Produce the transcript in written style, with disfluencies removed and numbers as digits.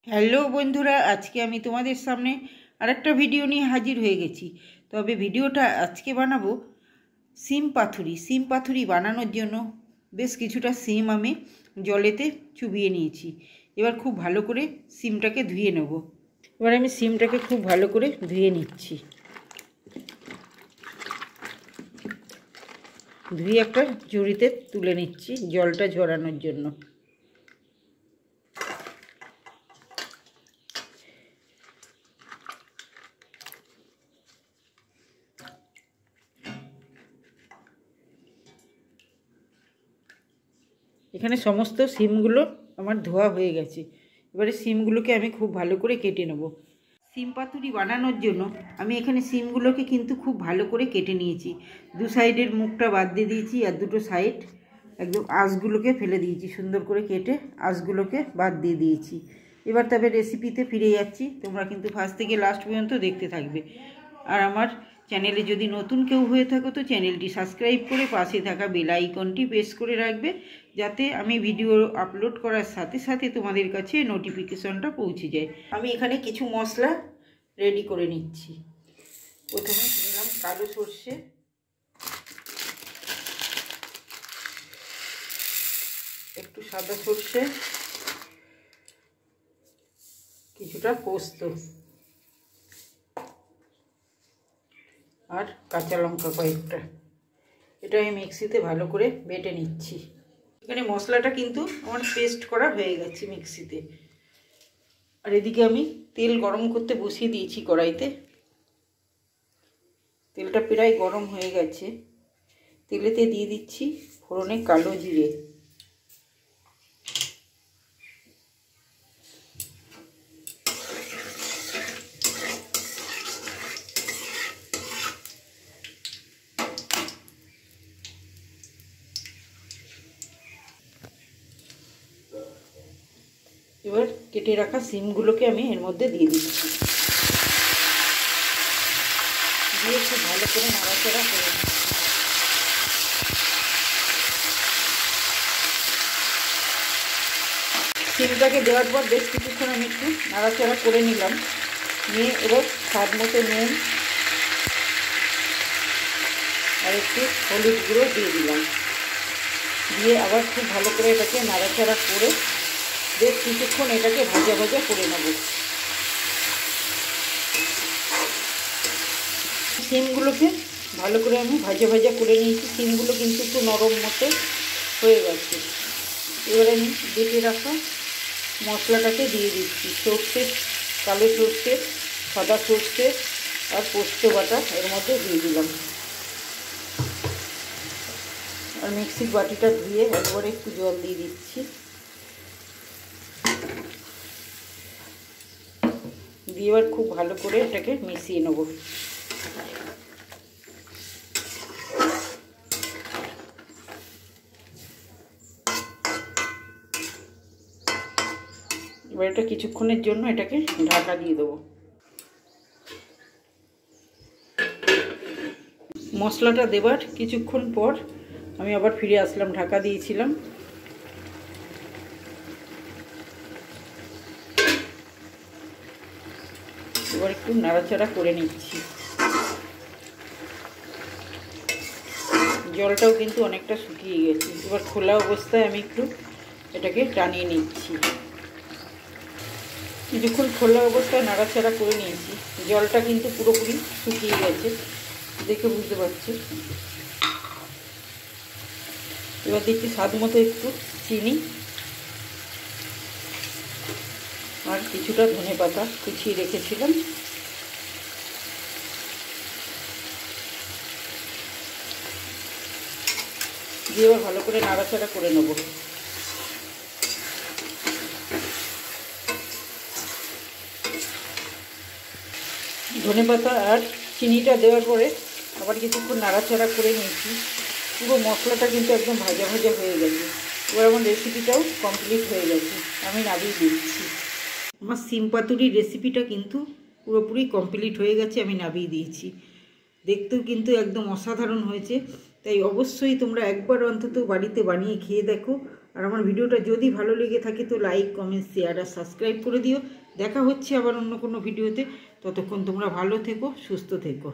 Hello বন্ধুরা, আজকে আমি তোমাদের সামনে আরেকটা ভিডিও নিয়ে হাজির হয়ে গেছি। তবে ভিডিওটা আজকে বানাবো সিম পাথুরি। সিম পাথুরি বানানোর জন্য বেশ কিছুটা সিম আমি জলেতে চুবিয়ে নিয়েছি। এবার খুব ভালো করে সিমটাকে ধুয়ে নেব। এবার আমি সিমটাকে খুব ভালো করে ধুয়ে নিচ্ছি। ধুয়ে একটা ঝুড়িতে তুলে নিচ্ছি জলটা ঝরানোর জন্য। এখানে সমস্ত সিমগুলো আমার ধোয়া হয়ে গেছে। এবারে সিমগুলোকে আমি খুব ভালো করে কেটে নেব। সিম পাতুরি বানানোর জন্য আমি এখানে সিমগুলোকে কিন্তু খুব ভালো করে কেটে নিয়েছি। দু সাইডের মুখটা বাদ দিয়ে দিয়েছি, আর দুটো সাইড একদম আঁশগুলোকে ফেলে দিয়েছি। সুন্দর করে কেটে আঁশগুলোকে বাদ দিয়ে দিয়েছি। এবার তবে রেসিপিতে ফিরে যাচ্ছি, তোমরা কিন্তু ফার্স্ট থেকে লাস্ট পর্যন্ত দেখতে থাকবে। আর আমার চ্যানেলে যদি নতুন কেউ হয়ে থাকো তো চ্যানেলটি সাবস্ক্রাইব করে পাশে থাকা বেল আইকনটি প্রেস করে রাখবে, যাতে আমি ভিডিও আপলোড করার সাথে সাথে তোমাদের কাছে নোটিফিকেশনটা পৌঁছে যায়। আমি এখানে কিছু মশলা রেডি করে নিচ্ছি। প্রথমে নিলাম কালো সর্ষে, একটু সাদা সর্ষে, কিছুটা পোস্ত আর কাঁচা লঙ্কা কয়েকটা। এটা আমি মিক্সিতে ভালো করে বেটে নিচ্ছি। এখানে মশলাটা কিন্তু আমার পেস্ট করা হয়ে গেছে মিক্সিতে। আর এদিকে আমি তেল গরম করতে বসিয়ে দিয়েছি কড়াইতে। তেলটা প্রায় গরম হয়ে গেছে। তেলেতে দিয়ে দিচ্ছি ফোড়নে কালো জিরে, এবার কেটে রাখা সিমগুলোকে আমি এর মধ্যে দিয়ে দিচ্ছি। দিয়ে খুব ভালো করে নাড়াচাড়া করে নিচ্ছি। সিমটাকে দেওয়ার পর বেশ কিছুক্ষণ আমি একটু নাড়াচাড়া করে নিলাম। নিয়ে এবার স্বাদ মতো নুন আর একটু হলুদ গুঁড়ো দিয়ে দিলাম। দিয়ে আবার খুব ভালো করে এটাকে নাড়াচাড়া করে বেশ কিছুক্ষণ এটাকে ভাজা ভাজা করে নেব। সিমগুলোকে ভালো করে আমি ভাজা ভাজা করে নিয়েছি। সিমগুলো কিন্তু একটু নরম মতো হয়ে গেছে। এবার আমি বেটে রাখা মশলাটাকে দিয়ে দিচ্ছি। সর্ষে, কালো সর্ষে, সাদা সর্ষে আর পোস্ত বাটা এর মধ্যে দিয়ে দিলাম। আর মিক্সির বাটিটা ধুয়ে একবারে একটু জল দিয়ে দিচ্ছি। দিয়ে এবার খুব ভালো করে এটাকে মিশিয়ে নেব। এবার এটা কিছুক্ষণের জন্য এটাকে ঢাকা দিয়ে দেবো। মশলাটা দেবার কিছুক্ষণ পর আমি আবার ফিরে আসলাম। ঢাকা দিয়েছিলাম। এবার একটু নাড়াচাড়া করে নিচ্ছি। জলটাও কিন্তু অনেকটা শুকিয়ে গেছে। এবার খোলা অবস্থায় আমি একটু এটাকে টানিয়ে নিচ্ছি। কিছুক্ষণ খোলা অবস্থায় নাড়াচাড়া করে নিয়েছি। জলটা কিন্তু পুরোপুরি শুকিয়ে গেছে, দেখে বুঝতে পারছি। এবার দিচ্ছি স্বাদ মতো একটু চিনি আর কিছুটা ধনেপাতা কুচিয়ে রেখেছিলাম। দিয়ে এবার ভালো করে নাড়াচাড়া করে নেব। ধনেপাতা আর চিনিটা দেওয়ার পরে আবার কিছুক্ষণ নাড়াচাড়া করে নিয়েছি। পুরো মশলাটা কিন্তু একদম ভাজা ভাজা হয়ে গেছে। এবার আমার রেসিপিটাও কমপ্লিট হয়ে গেছে। আমি নামিয়ে দিচ্ছি। আমার সিম পাতুরির রেসিপিটা কিন্তু পুরোপুরি কমপ্লিট হয়ে গেছে। আমি নামিয়ে দিয়েছি। দেখতেও কিন্তু একদম অসাধারণ হয়েছে। তাই অবশ্যই তোমরা একবার অন্তত বাড়িতে বানিয়ে খেয়ে দেখো। আর আমার ভিডিওটা যদি ভালো লেগে থাকে তো লাইক, কমেন্ট, শেয়ার আর সাবস্ক্রাইব করে দিও। দেখা হচ্ছে আবার অন্য কোনো ভিডিওতে। ততক্ষণ তোমরা ভালো থেকো, সুস্থ থেকো।